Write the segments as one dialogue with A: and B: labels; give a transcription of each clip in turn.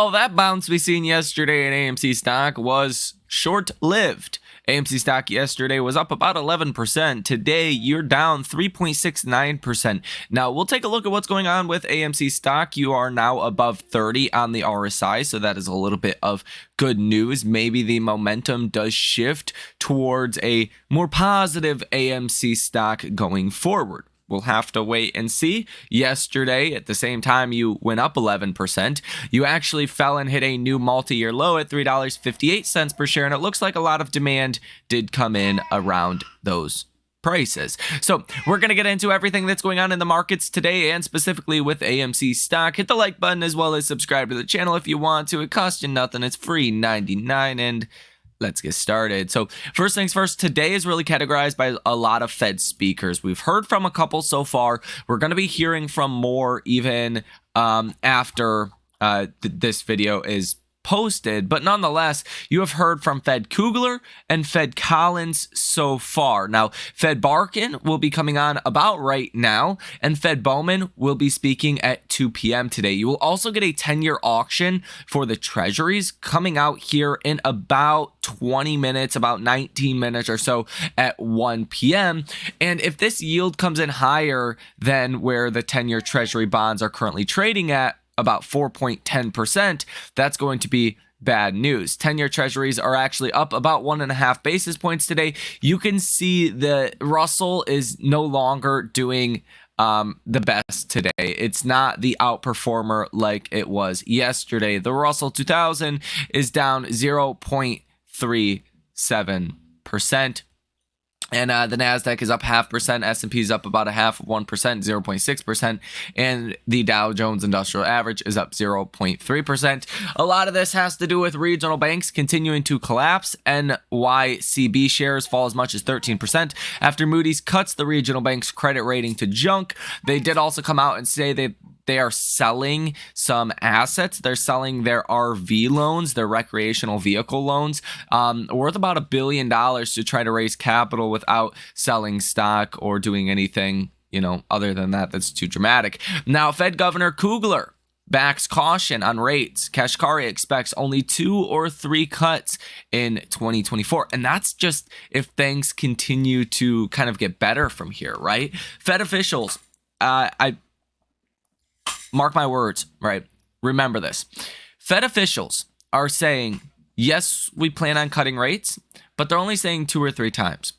A: Oh, that bounce we seen yesterday in AMC stock was short-lived. AMC stock yesterday was up about 11%. Today, you're down 3.69%. Now, we'll take a look at what's going on with AMC stock. You are now above 30 on the RSI, so that is a little bit of good news. Maybe the momentum does shift towards a more positive AMC stock going forward. We'll have to wait and see. Yesterday, at the same time you went up 11%, you actually fell and hit a new multi-year low at $3.58 per share, and it looks like a lot of demand did come in around those prices. So we're going to get into everything that's going on in the markets today, and specifically with AMC stock. Hit the like button as well as subscribe to the channel if you want to. It costs you nothing. It's free 99, and let's get started. So first things first, today is really categorized by a lot of Fed speakers. We've heard from a couple so far. We're going to be hearing from more even after this video is posted, but nonetheless, you have heard from Fed Kugler and Fed Collins so far. Now, Fed Barkin will be coming on about right now, and Fed Bowman will be speaking at 2 p.m. today. You will also get a 10-year auction for the treasuries coming out here in about 20 minutes, about 19 minutes or so at 1 p.m. And if this yield comes in higher than where the 10-year treasury bonds are currently trading at, about 4.10%, that's going to be bad news. 10-year treasuries are actually up about 1.5 basis points today. You can see the Russell is no longer doing the best today. It's not the outperformer like it was yesterday. The Russell 2000 is down 0.37%. And the NASDAQ is up 0.5%, S&P is up about 0.5%, 0.6%, and the Dow Jones Industrial Average is up 0.3%. A lot of this has to do with regional banks continuing to collapse. NYCB shares fall as much as 13% after Moody's cuts the regional bank's credit rating to junk. They did also come out and say they are selling some assets. They're selling their RV loans, their recreational vehicle loans, worth about $1 billion to try to raise capital without selling stock or doing anything, other than that that's too dramatic. Now, Fed Governor Kugler backs caution on rates. Kashkari expects only 2 or 3 cuts in 2024. And that's just if things continue to kind of get better from here, right? Fed officials, mark my words, right? Remember this. Fed officials are saying, yes, we plan on cutting rates, but they're only saying 2 or 3 times.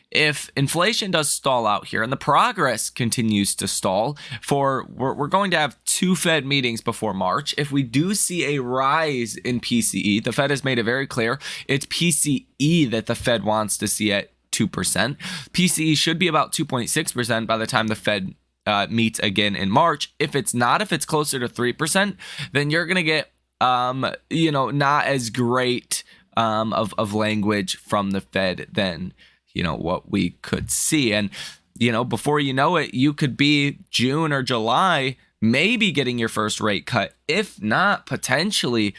A: If inflation does stall out here and the progress continues to stall, we're going to have 2 Fed meetings before March. If we do see a rise in PCE, the Fed has made it very clear it's PCE that the Fed wants to see at 2%. PCE should be about 2.6% by the time the Fed meets again in March. If it's closer to 3%, then you're going to get, not as great of language from the Fed than, what we could see. And, before you know it, you could be June or July, maybe getting your first rate cut. If not, potentially,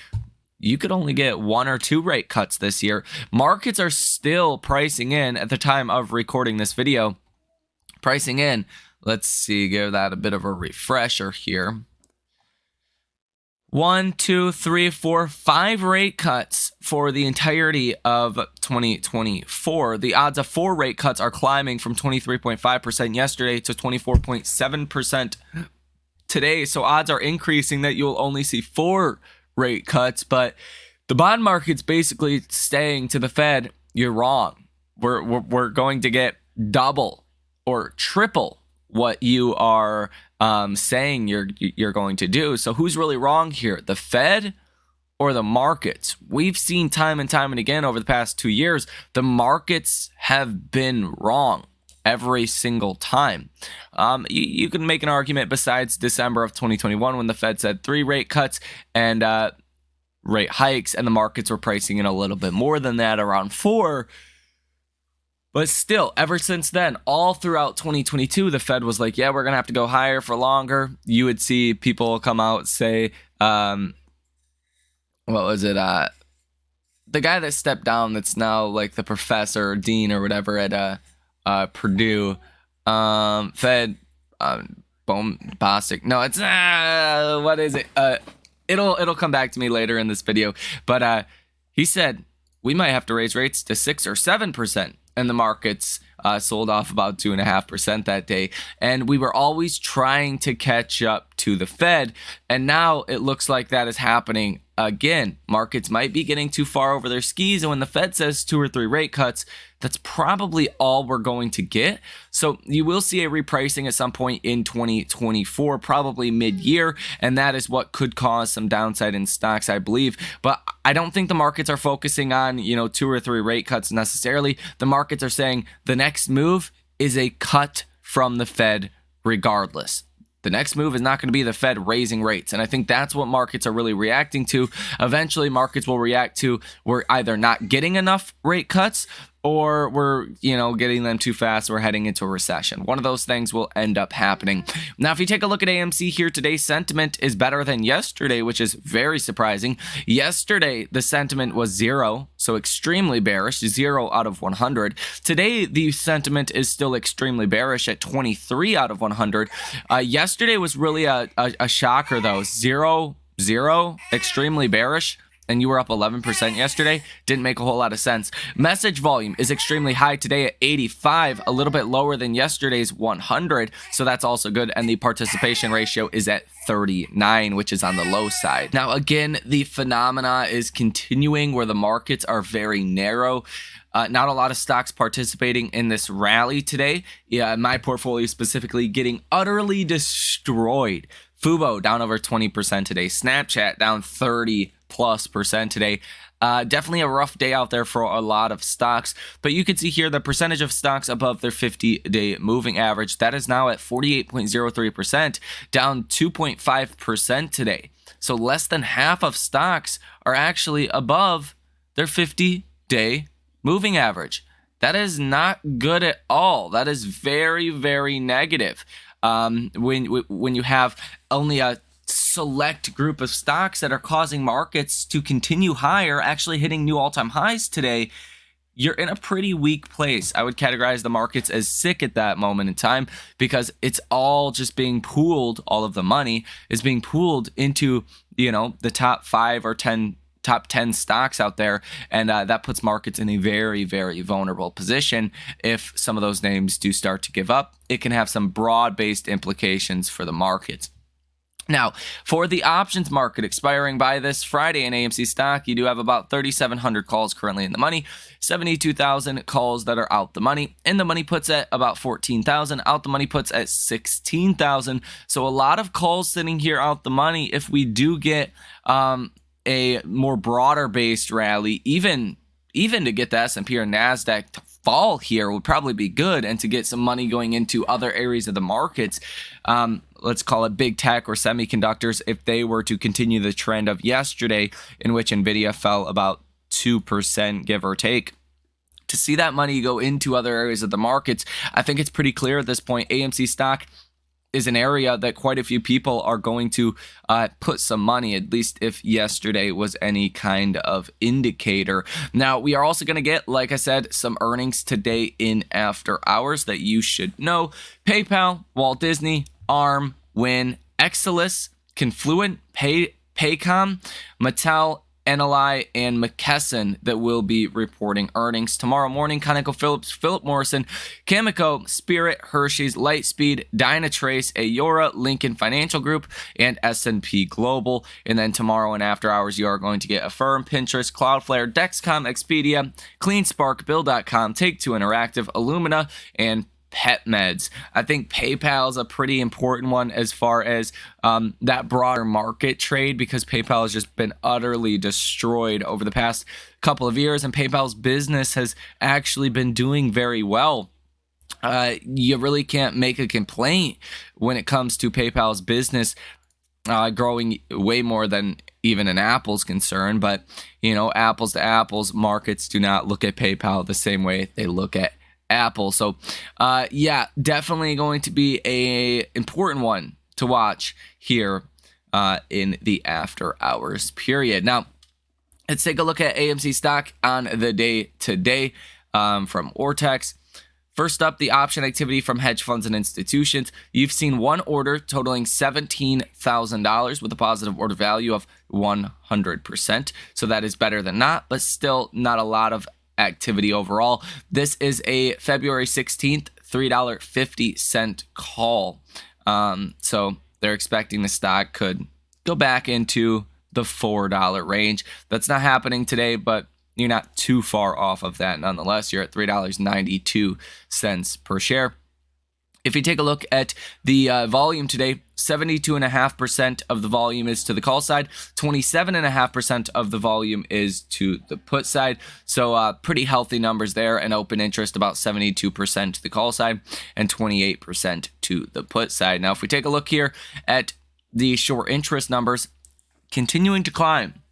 A: you could only get 1 or 2 rate cuts this year. Markets are still pricing in at the time of recording this video, let's see, give that a bit of a refresher here. 1, 2, 3, 4, 5 rate cuts for the entirety of 2024. The odds of 4 rate cuts are climbing from 23.5% yesterday to 24.7% today. So odds are increasing that you'll only see 4 rate cuts, but the bond market's basically saying to the Fed, you're wrong. We're going to get double or triple what you are saying you're going to do. So who's really wrong here, the Fed or the markets? We've seen time and time and again over the past 2 years, the markets have been wrong every single time. You can make an argument besides December of 2021 when the Fed said 3 rate cuts and rate hikes, and the markets were pricing in a little bit more than that, around 4. But still, ever since then, all throughout 2022, the Fed was like, yeah, we're going to have to go higher for longer. You would see people come out say, what was it? The guy that stepped down that's now like the professor or dean or whatever at Purdue, Fed, Bostic. No, it's, what is it? it'll come back to me later in this video. But he said we might have to raise rates to 6 or 7%, and the markets sold off about 2.5% that day. And we were always trying to catch up to the Fed, and now it looks like that is happening again. Markets might be getting too far over their skis, and when the Fed says 2 or 3 rate cuts, that's probably all we're going to get. So you will see a repricing at some point in 2024, probably mid-year, and that is what could cause some downside in stocks, I believe. But I don't think the markets are focusing on, 2 or 3 rate cuts necessarily. The markets are saying the next move is a cut from the Fed regardless. The next move is not going to be the Fed raising rates. And I think that's what markets are really reacting to. Eventually, markets will react to we're either not getting enough rate cuts or we're, getting them too fast. We're heading into a recession. One of those things will end up happening. Now, if you take a look at AMC here today, sentiment is better than yesterday, which is very surprising. Yesterday, the sentiment was 0, so extremely bearish, 0 out of 100. Today, the sentiment is still extremely bearish at 23 out of 100. Yesterday was really a shocker, though. 0, 0, extremely bearish. And you were up 11% yesterday, didn't make a whole lot of sense. Message volume is extremely high today at 85, a little bit lower than yesterday's 100, so that's also good. And the participation ratio is at 39, which is on the low side. Now, again, the phenomena is continuing where the markets are very narrow. Not a lot of stocks participating in this rally today. Yeah, my portfolio specifically getting utterly destroyed. Fubo down over 20% today. Snapchat down 30+% today. Definitely a rough day out there for a lot of stocks, but you can see here the percentage of stocks above their 50-day moving average. That is now at 48.03%, down 2.5% today. So less than half of stocks are actually above their 50-day moving average. That is not good at all. That is very, very negative. When you have only a select group of stocks that are causing markets to continue higher, actually hitting new all-time highs today, you're in a pretty weak place. I would categorize the markets as sick at that moment in time because it's all just being pooled. All of the money is being pooled into, the top 5 or 10 top 10 stocks out there, and that puts markets in a very, very vulnerable position. If some of those names do start to give up, it can have some broad-based implications for the markets. Now, for the options market expiring by this Friday in AMC Stock, you do have about 3,700 calls currently in the money, 72,000 calls that are out the money. In the money puts at about 14,000, out the money puts at 16,000. So a lot of calls sitting here out the money. If we do get a more broader based rally, even to get the S&P or NASDAQ to fall here would probably be good, and to get some money going into other areas of the markets, let's call it big tech or semiconductors, if they were to continue the trend of yesterday in which Nvidia fell about 2%, give or take. To see that money go into other areas of the markets, I think it's pretty clear at this point. AMC stock is an area that quite a few people are going to put some money, at least if yesterday was any kind of indicator. Now, we are also going to get, like I said, some earnings today in after hours that you should know. PayPal, Walt Disney, ARM, Wynn, Exelis, Confluent, Paycom, Mattel, Eneli, and McKesson that will be reporting earnings tomorrow morning. ConocoPhillips, Philip Morrison, Cameco, Spirit, Hershey's, Lightspeed, Dynatrace, Aora, Lincoln Financial Group, and S&P Global. And then tomorrow and after hours, you are going to get Affirm, Pinterest, Cloudflare, Dexcom, Expedia, CleanSpark, Bill.com, Take-Two Interactive, Illumina, and PetMeds. I think PayPal is a pretty important one as far as that broader market trade, because PayPal has just been utterly destroyed over the past couple of years, and PayPal's business has actually been doing very well. You really can't make a complaint when it comes to PayPal's business growing way more than even an Apple's concern. But, apples to apples, markets do not look at PayPal the same way they look at Apple. So definitely going to be a important one to watch here in the after hours period. Now, let's take a look at AMC stock on the day today from Ortex. First up, the option activity from hedge funds and institutions. You've seen one order totaling $17,000 with a positive order value of 100%. So that is better than not, but still not a lot of activity overall. This is a February 16th, $3.50 call. So they're expecting the stock could go back into the $4 range. That's not happening today, but you're not too far off of that nonetheless. You're at $3.92 per share. If you take a look at the volume today, 72.5% of the volume is to the call side, 27.5% of the volume is to the put side. So pretty healthy numbers there, and open interest about 72% to the call side and 28% to the put side. Now, if we take a look here at the short interest numbers, continuing to climb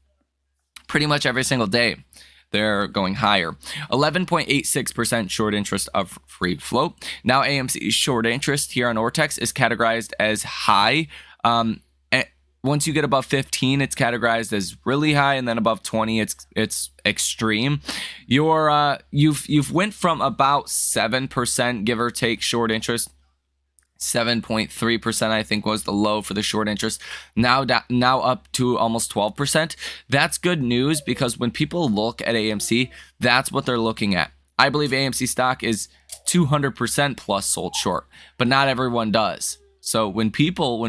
A: pretty much every single day. They're going higher. 11.86% short interest of free float. Now AMC's short interest here on Ortex is categorized as high. Once you get above 15, it's categorized as really high, and then above 20, it's extreme. You've went from about 7%, give or take, short interest. 7.3% I think was the low for the short interest, now up to almost 12%. That's good news, because when people look at AMC, that's what they're looking at. I believe AMC stock is 200% plus sold short, but not everyone does. So when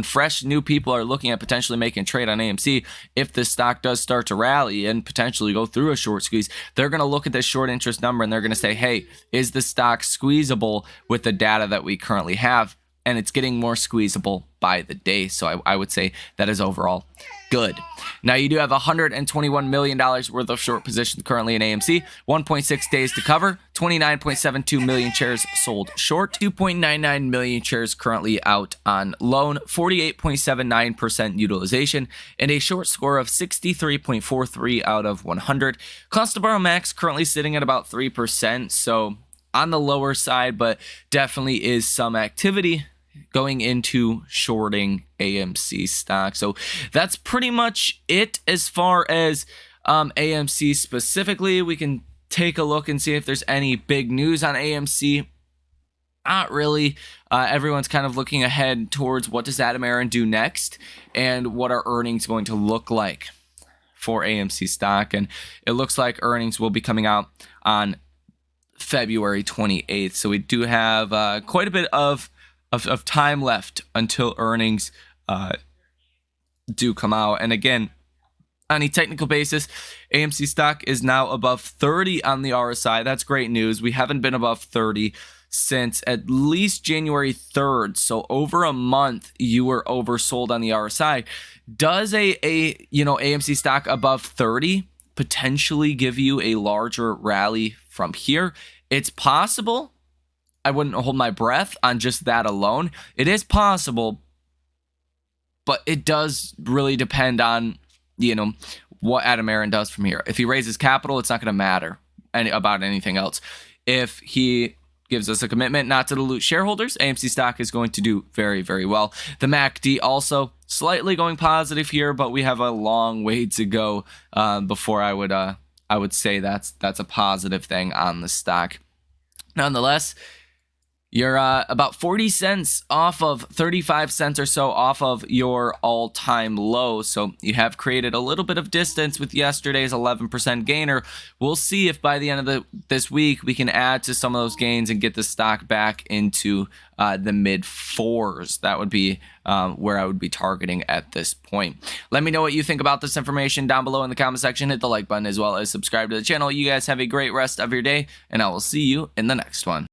A: fresh new people are looking at potentially making a trade on AMC, if the stock does start to rally and potentially go through a short squeeze, they're going to look at this short interest number and they're going to say, hey, is the stock squeezable with the data that we currently have? And it's getting more squeezable by the day. So I would say that is overall good. Now, you do have $121 million worth of short positions currently in AMC, 1.6 days to cover, 29.72 million shares sold short, 2.99 million shares currently out on loan, 48.79% utilization, and a short score of 63.43 out of 100. Cost to borrow max currently sitting at about 3%. So on the lower side, but definitely is some activity going into shorting AMC stock. So that's pretty much it as far as AMC specifically. We can take a look and see if there's any big news on AMC. Not really. Everyone's kind of looking ahead towards what does Adam Aron do next, and what are earnings going to look like for AMC stock. And it looks like earnings will be coming out on February 28th. So we do have quite a bit of time left until earnings do come out. And again, on a technical basis, AMC stock is now above 30 on the RSI. That's great news. We haven't been above 30 since at least January 3rd. So over a month, you were oversold on the RSI. Does a AMC stock above 30 potentially give you a larger rally from here? It's possible. I wouldn't hold my breath on just that alone. It is possible, but it does really depend on, what Adam Aron does from here. If he raises capital, it's not going to matter about anything else. If he gives us a commitment not to dilute shareholders, AMC stock is going to do very, very well. The MACD also slightly going positive here, but we have a long way to go before I would say that's a positive thing on the stock. Nonetheless, you're about 40 cents off of 35 cents or so off of your all-time low. So you have created a little bit of distance with yesterday's 11% gainer. We'll see if by the end of this week we can add to some of those gains and get the stock back into the mid fours. That would be where I would be targeting at this point. Let me know what you think about this information down below in the comment section. Hit the like button as well as subscribe to the channel. You guys have a great rest of your day, and I will see you in the next one.